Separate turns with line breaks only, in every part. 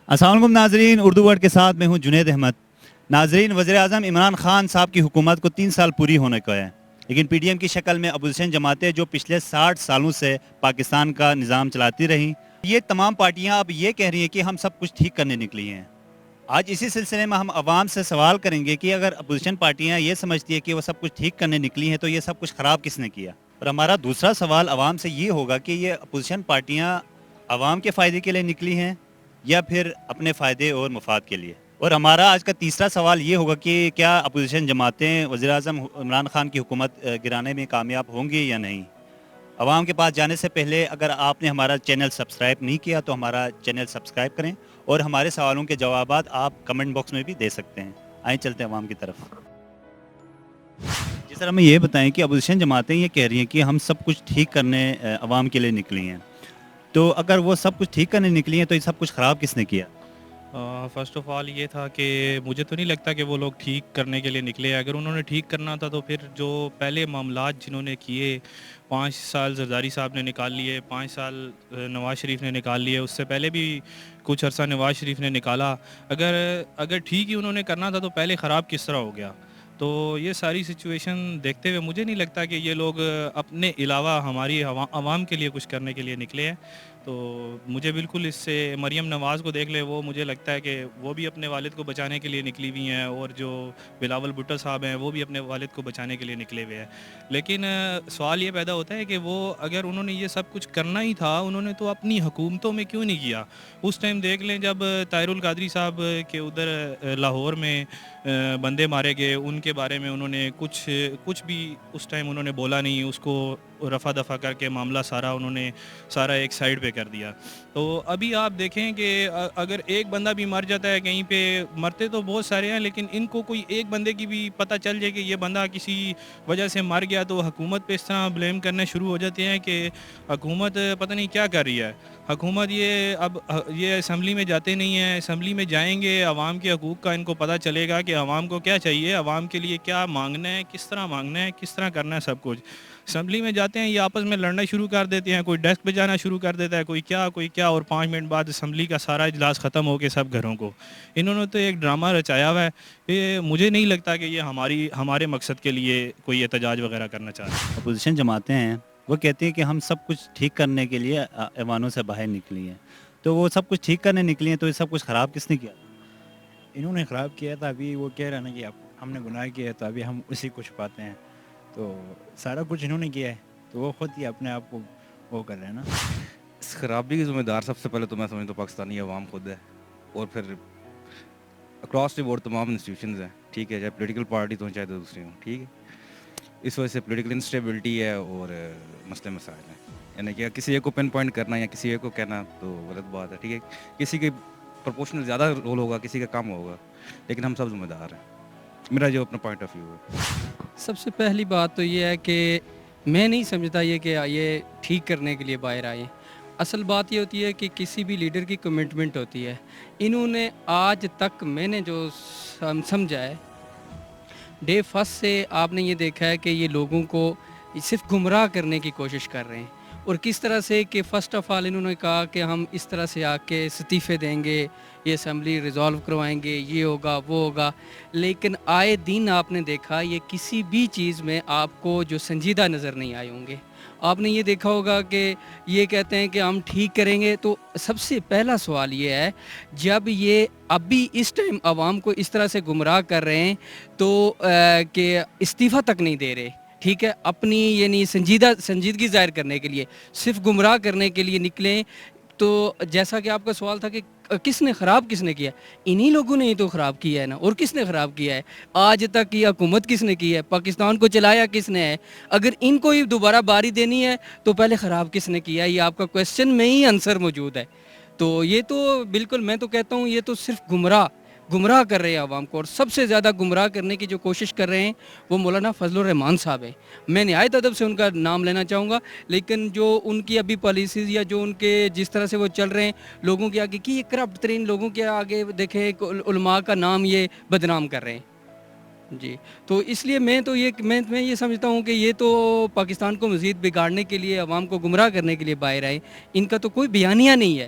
السلام علیکم ناظرین، اردو ورڈ کے ساتھ میں ہوں جنید احمد۔ ناظرین، وزیراعظم عمران خان صاحب کی حکومت کو 3 سال پوری ہونے کو ہے، لیکن پی ڈی ایم کی شکل میں اپوزیشن جماعتیں جو پچھلے 60 سالوں سے پاکستان کا نظام چلاتی رہیں، یہ تمام پارٹیاں اب یہ کہہ رہی ہیں کہ ہم سب کچھ ٹھیک کرنے نکلی ہیں۔ آج اسی سلسلے میں ہم عوام سے سوال کریں گے کہ اگر اپوزیشن پارٹیاں یہ سمجھتی ہیں کہ وہ سب کچھ ٹھیک کرنے نکلی ہیں تو یہ سب کچھ خراب کس نے کیا؟ اور ہمارا دوسرا سوال عوام سے یہ ہوگا کہ یہ اپوزیشن پارٹیاں عوام کے فائدے کے لیے نکلی ہیں یا پھر اپنے فائدے اور مفاد کے لیے؟ اور ہمارا آج کا تیسرا سوال یہ ہوگا کہ کیا اپوزیشن جماعتیں وزیراعظم عمران خان کی حکومت گرانے میں کامیاب ہوں گی یا نہیں؟ عوام کے پاس جانے سے پہلے اگر آپ نے ہمارا چینل سبسکرائب نہیں کیا تو ہمارا چینل سبسکرائب کریں، اور ہمارے سوالوں کے جوابات آپ کمنٹ باکس میں بھی دے سکتے ہیں۔ آئیں چلتے ہیں عوام کی طرف۔ جی سر، ہمیں یہ بتائیں کہ اپوزیشن جماعتیں یہ کہہ رہی ہیں کہ ہم سب کچھ ٹھیک کرنے عوام کے لیے نکلی ہیں، تو اگر وہ سب کچھ ٹھیک کرنے نکلی ہیں تو یہ سب کچھ خراب کس نے کیا؟
فرسٹ آف آل یہ تھا کہ مجھے تو نہیں لگتا کہ وہ لوگ ٹھیک کرنے کے لیے نکلے۔ اگر انہوں نے ٹھیک کرنا تھا تو پھر جو پہلے معاملات جنہوں نے کیے، 5 سال زرداری صاحب نے نکال لیے، 5 سال نواز شریف نے نکال لیے، اس سے پہلے بھی کچھ عرصہ نواز شریف نے نکالا۔ اگر ٹھیک ہی انہوں نے کرنا تھا تو پہلے خراب کس طرح ہو گیا؟ تو یہ ساری سچویشن دیکھتے ہوئے مجھے نہیں لگتا کہ یہ لوگ اپنے علاوہ ہماری عوام کے لیے کچھ کرنے کے لیے نکلے ہیں۔ تو مجھے بالکل اس سے مریم نواز کو دیکھ لے، وہ مجھے لگتا ہے کہ وہ بھی اپنے والد کو بچانے کے لیے نکلی ہوئی ہیں، اور جو بلاول بھٹو صاحب ہیں وہ بھی اپنے والد کو بچانے کے لیے نکلے ہوئے ہیں۔ لیکن سوال یہ پیدا ہوتا ہے کہ وہ اگر انہوں نے یہ سب کچھ کرنا ہی تھا، انہوں نے تو اپنی حکومتوں میں کیوں نہیں کیا؟ اس ٹائم دیکھ لیں جب طاہر القادری صاحب کے ادھر لاہور میں بندے مارے گئے، ان کے بارے میں انہوں نے کچھ بھی اس ٹائم انہوں نے بولا نہیں، اس کو رفع دفع کر کے معاملہ انہوں نے سارا ایک سائیڈ پہ کر دیا۔ تو ابھی آپ دیکھیں کہ اگر ایک بندہ بھی مر جاتا ہے کہیں پہ، مرتے تو بہت سارے ہیں، لیکن ان کو کوئی ایک بندے کی بھی پتہ چل جائے کہ یہ بندہ کسی وجہ سے مر گیا تو حکومت پہ اس طرح بلیم کرنے شروع ہو جاتے ہیں کہ حکومت پتہ نہیں کیا کر رہی ہے۔ حکومت یہ اسمبلی میں جاتے نہیں ہیں، اسمبلی میں جائیں گے، عوام کے حقوق کا ان کو پتہ چلے گا کہ عوام کو کیا چاہیے، عوام کے لیے کیا مانگنا ہے، کس طرح مانگنا ہے، کس طرح کرنا ہے سب کچھ۔ اسمبلی میں جاتے ہیں، یہ آپس میں لڑنا شروع کر دیتے ہیں، کوئی ڈیسک پہ جانا شروع کر دیتا ہے، کوئی کیا، اور 5 منٹ بعد اسمبلی کا سارا اجلاس ختم ہو کے سب گھروں کو۔ انہوں نے تو ایک ڈرامہ رچایا ہوا ہے۔ یہ مجھے نہیں لگتا کہ یہ ہمارے مقصد کے لیے کوئی احتجاج وغیرہ کرنا چاہ رہے ہیں۔
اپوزیشن جماعتیں ہیں، وہ کہتی ہیں کہ ہم سب کچھ ٹھیک کرنے کے لیے ایوانوں سے باہر نکلی ہیں، تو وہ سب کچھ ٹھیک کرنے نکلی ہیں تو یہ سب کچھ خراب کس نے کیا؟
انہوں نے خراب کیا تھا، ابھی وہ کہہ رہا نا کہ ہم نے گناہ کیا ہے تو ابھی ہم اسی کو چھپاتے ہیں، تو سارا کچھ انہوں نے کیا ہے تو وہ خود ہی اپنے آپ کو وہ کر رہے ہیں نا۔
اس خرابی کی ذمہ دار سب سے پہلے تو میں سمجھتا ہوں پاکستانی عوام خود ہے، اور پھر اکراس دی بورڈ تمام انسٹیٹیوشنز ہیں، ٹھیک ہے، چاہے پولیٹیکل پارٹیز ہوں چاہے دوسری ہوں، ٹھیک ہے۔ اس وجہ سے پولیٹیکل انسٹیبلٹی ہے اور مسئلے مسائل ہیں، یعنی کہ کسی ایک کو پن پوائنٹ کرنا یا کسی ایک کو کہنا تو غلط بات ہے، ٹھیک ہے۔ کسی کے پرپورشنل زیادہ رول ہوگا، کسی کا کم ہوگا، لیکن ہم سب ذمہ دار ہیں، میرا جو اپنا پوائنٹ آف ویو ہے۔
سب سے پہلی بات تو یہ ہے کہ میں نہیں سمجھتا یہ ٹھیک کرنے کے لیے باہر آئے۔ اصل بات یہ ہوتی ہے کہ کسی بھی لیڈر کی کمٹمنٹ ہوتی ہے۔ انہوں نے آج تک میں نے جو سمجھا ہے، ڈے فرسٹ سے آپ نے یہ دیکھا ہے کہ یہ لوگوں کو صرف گمراہ کرنے کی کوشش کر رہے ہیں، اور کس طرح سے کہ فرسٹ آف آل انہوں نے کہا کہ ہم اس طرح سے آ کے استعفے دیں گے، یہ اسمبلی ریزالو کروائیں گے، یہ ہوگا وہ ہوگا، لیکن آئے دن آپ نے دیکھا یہ کسی بھی چیز میں آپ کو جو سنجیدہ نظر نہیں آئے ہوں گے۔ آپ نے یہ دیکھا ہوگا کہ یہ کہتے ہیں کہ ہم ٹھیک کریں گے، تو سب سے پہلا سوال یہ ہے، جب یہ ابھی اس ٹائم عوام کو اس طرح سے گمراہ کر رہے ہیں تو کہ استعفیٰ تک نہیں دے رہے، ٹھیک ہے، اپنی یعنی سنجیدگی ظاہر کرنے کے لیے صرف گمراہ کرنے کے لیے نکلیں، تو جیسا کہ آپ کا سوال تھا کہ کس نے کیا، انہی لوگوں نے ہی تو خراب کیا ہے نا، اور کس نے خراب کیا ہے؟ آج تک یہ حکومت کس نے کی ہے؟ پاکستان کو چلایا کس نے ہے؟ اگر ان کو ہی دوبارہ باری دینی ہے تو پہلے خراب کس نے کیا ہے؟ یہ آپ کا کویسچن میں ہی آنسر موجود ہے۔ تو یہ تو بالکل میں تو کہتا ہوں یہ تو صرف گمراہ کر رہے ہیں عوام کو، اور سب سے زیادہ گمراہ کرنے کی جو کوشش کر رہے ہیں وہ مولانا فضل الرحمان صاحب ہیں۔ میں نہایت ادب سے ان کا نام لینا چاہوں گا، لیکن جو ان کی ابھی پالیسیز یا جو ان کے جس طرح سے وہ چل رہے ہیں لوگوں کے آگے، کہ یہ کرپٹ ترین لوگوں کے آگے دیکھیں علماء کا نام یہ بدنام کر رہے ہیں جی۔ تو اس لیے میں یہ سمجھتا ہوں کہ یہ تو پاکستان کو مزید بگاڑنے کے لیے، عوام کو گمراہ کرنے کے لیے باہر آئے، ان کا تو کوئی بیانیہ نہیں ہے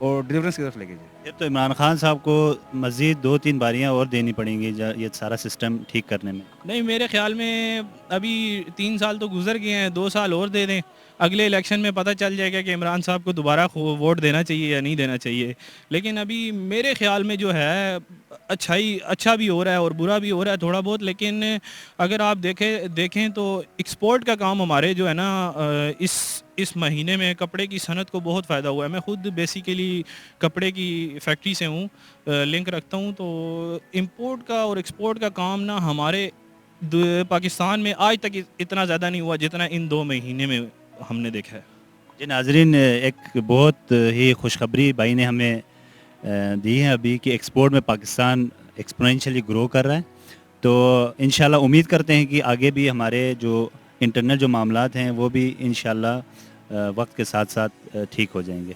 اور ڈلیورنس کی طرف لے کے جائے.
پھر تو عمران خان صاحب کو مزید 2-3 باریاں اور دینی پڑیں گی یہ سارا سسٹم ٹھیک کرنے میں.
نہیں میرے خیال میں ابھی 3 سال تو گزر گئے ہیں, 2 سال اور دے دیں, اگلے الیکشن میں پتہ چل جائے گا کہ عمران صاحب کو دوبارہ ووٹ دینا چاہیے یا نہیں دینا چاہیے. لیکن ابھی میرے خیال میں جو ہے اچھا بھی ہو رہا ہے اور برا بھی ہو رہا ہے تھوڑا بہت. لیکن اگر آپ دیکھیں تو ایکسپورٹ کا کام ہمارے جو ہے نا اس مہینے میں کپڑے کی صنعت کو بہت فائدہ ہوا ہے. میں خود بیسیکلی کپڑے کی فیکٹری سے ہوں, لنک رکھتا ہوں. تو امپورٹ کا اور ایکسپورٹ کا کام نا ہمارے پاکستان میں آج تک اتنا زیادہ نہیں ہوا جتنا ان 2 مہینے میں ہم نے دیکھا ہے.
جی ناظرین, ایک بہت ہی خوشخبری بھائی نے ہمیں دی ہے ابھی کہ ایکسپورٹ میں پاکستان ایکسپونینشلی گرو کر رہا ہے. تو انشاءاللہ امید کرتے ہیں کہ آگے بھی ہمارے جو انٹرنل جو معاملات ہیں وہ بھی انشاءاللہ وقت کے ساتھ ساتھ ٹھیک ہو جائیں گے.